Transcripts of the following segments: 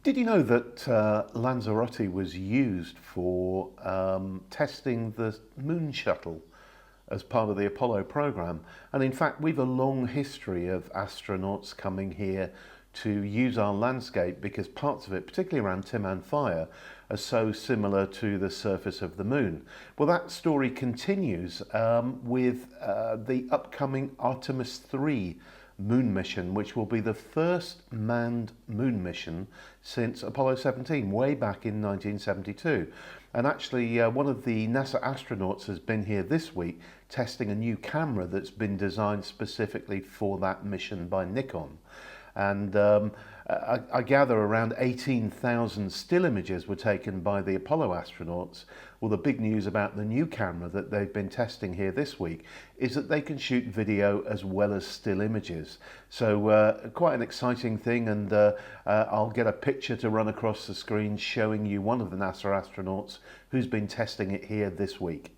Did you know that Lanzarote was used for testing the moon shuttle as part of the Apollo program? And in fact, we've a long history of astronauts coming here to use our landscape because parts of it, particularly around Timman Fire, are so similar to the surface of the moon. Well, that story continues with the upcoming Artemis 3 moon mission, which will be the first manned moon mission since Apollo 17, way back in 1972. And actually, one of the NASA astronauts has been here this week testing a new camera that's been designed specifically for that mission by Nikon. And I gather around 18,000 still images were taken by the Apollo astronauts. Well, the big news about the new camera that they've been testing here this week is that they can shoot video as well as still images. So quite an exciting thing, and I'll get a picture to run across the screen showing you one of the NASA astronauts who's been testing it here this week.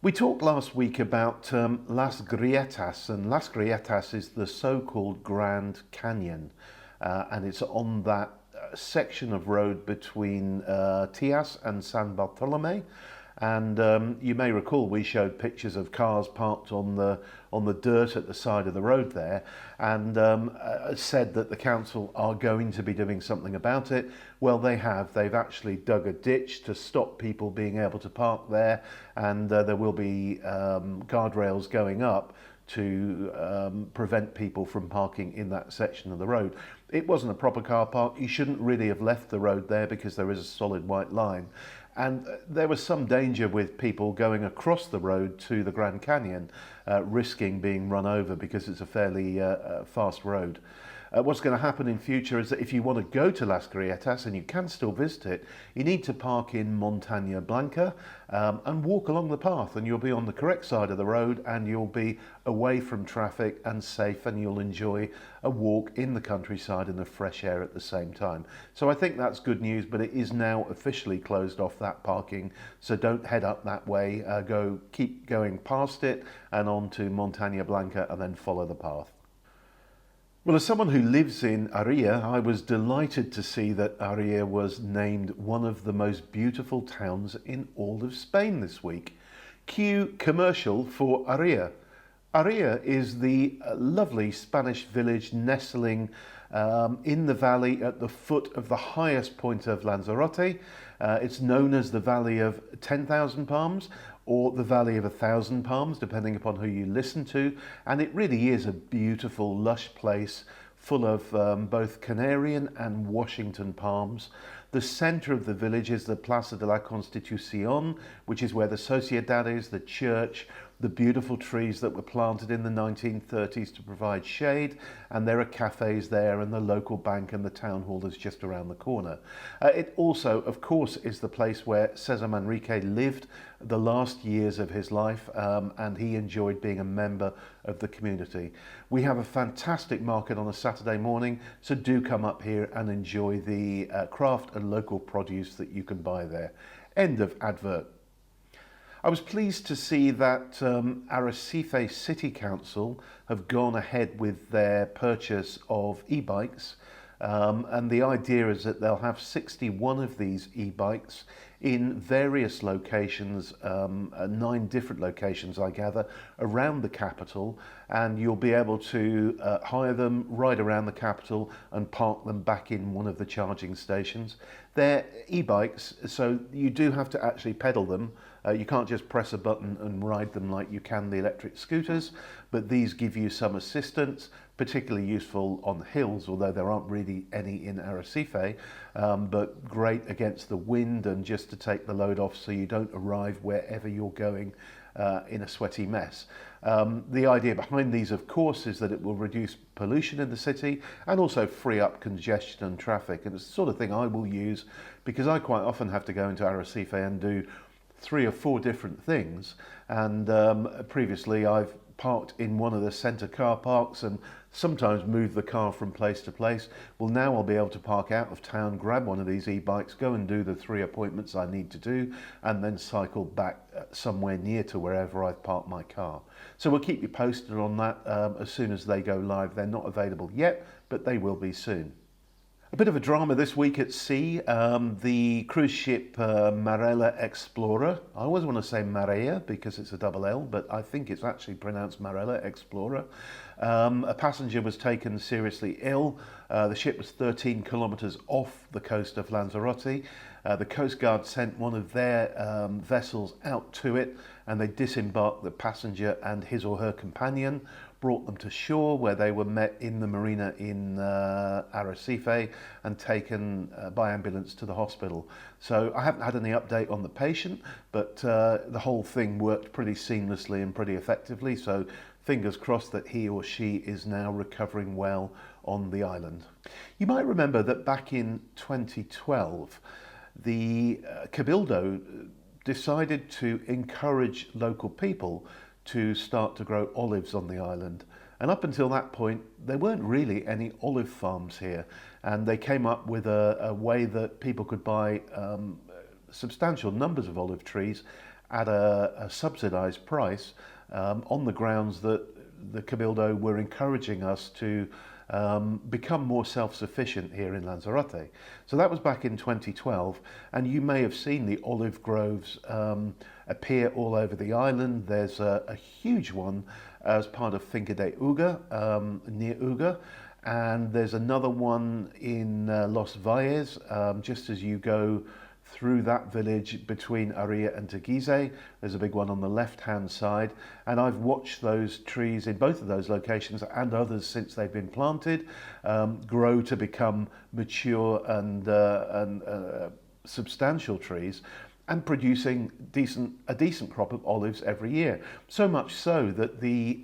We talked last week about Las Grietas, and Las Grietas is the so-called Grand Canyon, and it's on that section of road between Tias and San Bartolome. And you may recall we showed pictures of cars parked on the dirt at the side of the road there, and said that the council are going to be doing something about it. Well, they have. They've actually dug a ditch to stop people being able to park there, and there will be guardrails going up to prevent people from parking in that section of the road. It wasn't a proper car park. You shouldn't really have left the road there because there is a solid white line. And there was some danger with people going across the road to the Grand Canyon, risking being run over because it's a fairly fast road. What's going to happen in future is that if you want to go to Las Grietas, and you can still visit it, you need to park in Montaña Blanca and walk along the path, and you'll be on the correct side of the road, and you'll be away from traffic and safe, and you'll enjoy a walk in the countryside in the fresh air at the same time. So I think that's good news, but it is now officially closed off, that parking, so don't head up that way. Keep going past it and on to Montaña Blanca and then follow the path. Well, as someone who lives in Aria, I was delighted to see that Aria was named one of the most beautiful towns in all of Spain this week. Cue commercial for Aria. Aria is the lovely Spanish village nestling in the valley at the foot of the highest point of Lanzarote. It's known as the Valley of 10,000 Palms, or the Valley of 1,000 Palms, depending upon who you listen to. And it really is a beautiful, lush place full of both Canarian and Washington palms. The centre of the village is the Plaza de la Constitución, which is where the Sociedad is, the church, the beautiful trees that were planted in the 1930s to provide shade, and there are cafes there, and the local bank and the town hall is just around the corner. It also, of course, is the place where Cesar Manrique lived the last years of his life, and he enjoyed being a member of the community. We have a fantastic market on a Saturday morning, so do come up here and enjoy the craft and local produce that you can buy there. End of advert. I was pleased to see that Arrecife City Council have gone ahead with their purchase of e-bikes, and the idea is that they'll have 61 of these e-bikes in various locations, 9 different locations I gather, around the capital, and you'll be able to hire them, ride around the capital and park them back in one of the charging stations. They're e-bikes, so you do have to actually pedal them. You can't just press a button and ride them like you can the electric scooters, but these give you some assistance, particularly useful on hills, although there aren't really any in Arrecife, but great against the wind and just to take the load off so you don't arrive wherever you're going in a sweaty mess. The idea behind these, of course, is that it will reduce pollution in the city and also free up congestion and traffic, and it's the sort of thing I will use because I quite often have to go into Arrecife and do 3 or 4 different things, and previously I've parked in one of the centre car parks and sometimes move the car from place to place. Well, now I'll be able to park out of town, grab one of these e-bikes, go and do the 3 appointments I need to do, and then cycle back somewhere near to wherever I've parked my car. So we'll keep you posted on that as soon as they go live. They're not available yet, but they will be soon. A bit of a drama this week at sea. The cruise ship Marella Explorer. I always want to say Marea because it's a double L, but I think it's actually pronounced Marella Explorer. A passenger was taken seriously ill. The ship was 13 kilometres off the coast of Lanzarote. The Coast Guard sent one of their vessels out to it, and they disembarked the passenger and his or her companion, brought them to shore where they were met in the marina in Arrecife and taken by ambulance to the hospital. So I haven't had any update on the patient, but the whole thing worked pretty seamlessly and pretty effectively. So fingers crossed that he or she is now recovering well on the island. You might remember that back in 2012, the Cabildo decided to encourage local people to start to grow olives on the island. And up until that point, there weren't really any olive farms here. And they came up with a way that people could buy substantial numbers of olive trees at a subsidized price on the grounds that the Cabildo were encouraging us to become more self-sufficient here in Lanzarote. So that was back in 2012, and you may have seen the olive groves appear all over the island. There's a huge one as part of Finca de Uga, near Uga, and there's another one in Los Valles, just as you go through that village between Aria and Teguise. There's a big one on the left-hand side, and I've watched those trees in both of those locations and others since they've been planted grow to become mature and substantial trees, and producing a decent crop of olives every year. So much so that the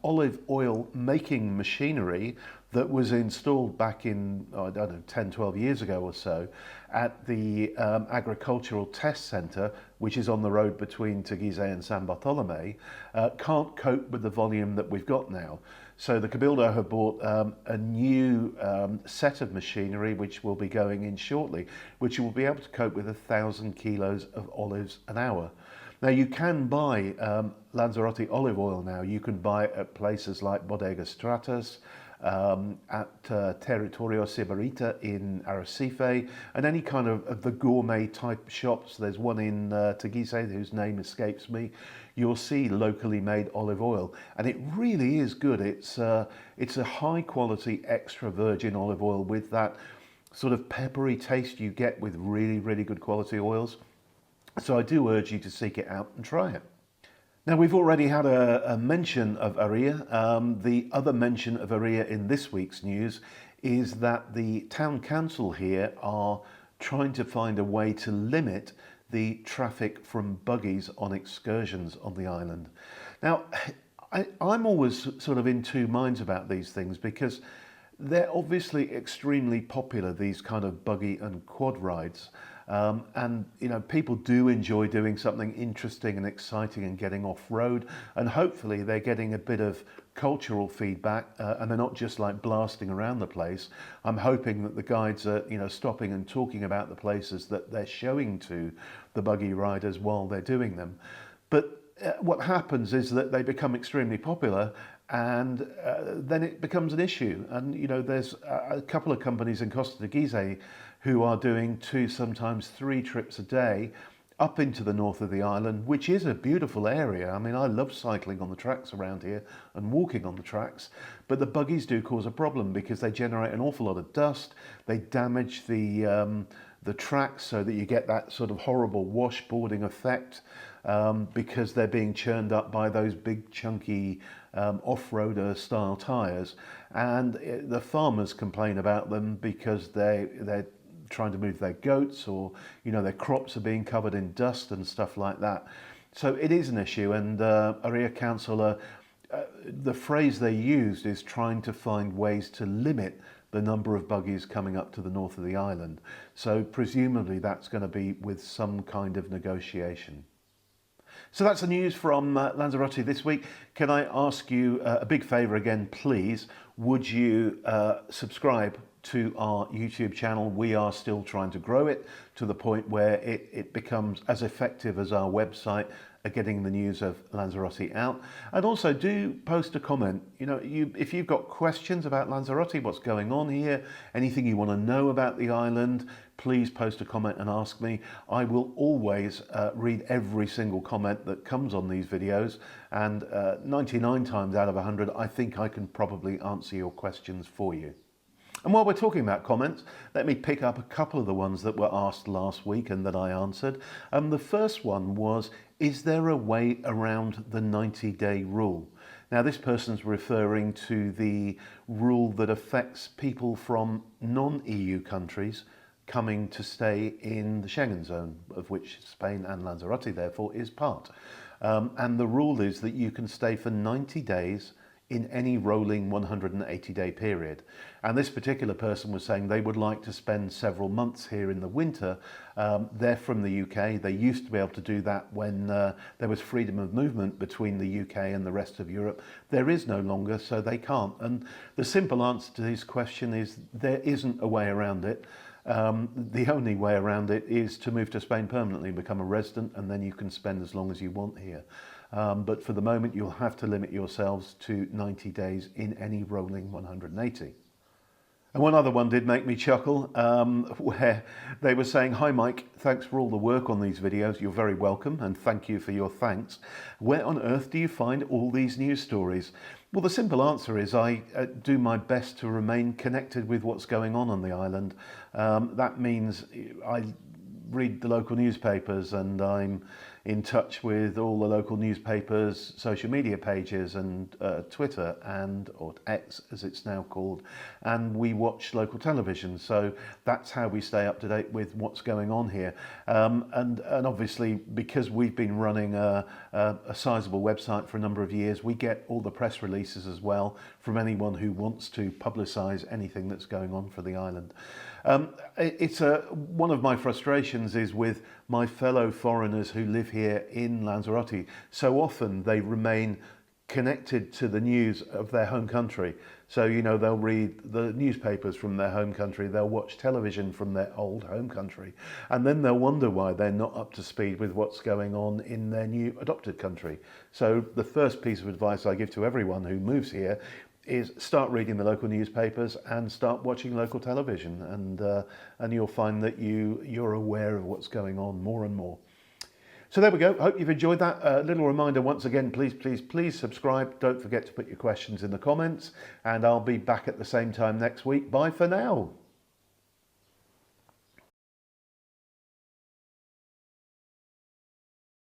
olive oil making machinery that was installed back in, I don't know, 10, 12 years ago or so at the agricultural test centre, which is on the road between Teguise and San Bartolome, can't cope with the volume that we've got now. So the Cabildo have bought a new set of machinery which will be going in shortly, which will be able to cope with 1,000 kilos of olives an hour. Now you can buy Lanzarote olive oil now. You can buy it at places like Bodega Stratas, at Territorio Sibarita in Arrecife, and any kind of the gourmet type shops. There's one in Teguise whose name escapes me. You'll see locally made olive oil, and it really is good. It's a high quality extra virgin olive oil with that sort of peppery taste you get with really, really good quality oils. So I do urge you to seek it out and try it. Now, we've already had a mention of Aria. The other mention of Aria in this week's news is that the town council here are trying to find a way to limit the traffic from buggies on excursions on the island. Now, I'm always sort of in two minds about these things because they're obviously extremely popular, these kind of buggy and quad rides. And you know, people do enjoy doing something interesting and exciting and getting off-road, and hopefully they're getting a bit of cultural feedback and they're not just like blasting around the place. I'm hoping that the guides are, you know, stopping and talking about the places that they're showing to the buggy riders while they're doing them. But what happens is that they become extremely popular, and then it becomes an issue. And you know, there's a couple of companies in Costa Teguise who are doing 2, sometimes 3 trips a day up into the north of the island, which is a beautiful area. I mean, I love cycling on the tracks around here and walking on the tracks, but the buggies do cause a problem because they generate an awful lot of dust. They damage the tracks so that you get that sort of horrible washboarding effect because they're being churned up by those big chunky off-roader style tyres. And the farmers complain about them because they're trying to move their goats, or you know, their crops are being covered in dust and stuff like that. So it is an issue, and Aria Council, the phrase they used is trying to find ways to limit the number of buggies coming up to the north of the island. So presumably that's going to be with some kind of negotiation. So that's the news from Lanzarote this week. Can I ask you a big favour again, please? Would you subscribe to our YouTube channel. We are still trying to grow it to the point where it becomes as effective as our website at getting the news of Lanzarote out. And also do post a comment. You know, if you've got questions about Lanzarote, what's going on here, anything you want to know about the island, please post a comment and ask me. I will always read every single comment that comes on these videos, and 99 times out of 100 I think I can probably answer your questions for you. And while we're talking about comments, let me pick up a couple of the ones that were asked last week and that I answered. The first one was, is there a way around the 90-day rule? Now, this person's referring to the rule that affects people from non-EU countries coming to stay in the Schengen zone, of which Spain and Lanzarote therefore is part. And the rule is that you can stay for 90 days in any rolling 180-day period. And this particular person was saying they would like to spend several months here in the winter. They're from the UK. They used to be able to do that when there was freedom of movement between the UK and the rest of Europe. There is no longer, so they can't. And the simple answer to this question is there isn't a way around it. The only way around it is to move to Spain permanently, become a resident, and then you can spend as long as you want here. But for the moment, you'll have to limit yourselves to 90 days in any rolling 180. And one other one did make me chuckle, where they were saying, "Hi Mike, thanks for all the work on these videos. You're very welcome, and thank you for your thanks. Where on earth do you find all these news stories?" Well, the simple answer is I do my best to remain connected with what's going on the island. That means I read the local newspapers, and I'm in touch with all the local newspapers' social media pages and Twitter or X as it's now called, and we watch local television. So that's how we stay up to date with what's going on here. And obviously, because we've been running a sizable website for a number of years, we get all the press releases as well from anyone who wants to publicise anything that's going on for the island. It's one of my frustrations is with my fellow foreigners who live here in Lanzarote. So often they remain connected to the news of their home country. So, you know, they'll read the newspapers from their home country, they'll watch television from their old home country, and then they'll wonder why they're not up to speed with what's going on in their new adopted country. So the first piece of advice I give to everyone who moves here is start reading the local newspapers and start watching local television, and you'll find that you're aware of what's going on more and more. So there we go. Hope you've enjoyed that. Little reminder once again, please subscribe. Don't forget to put your questions in the comments, and I'll be back at the same time next week. Bye for now.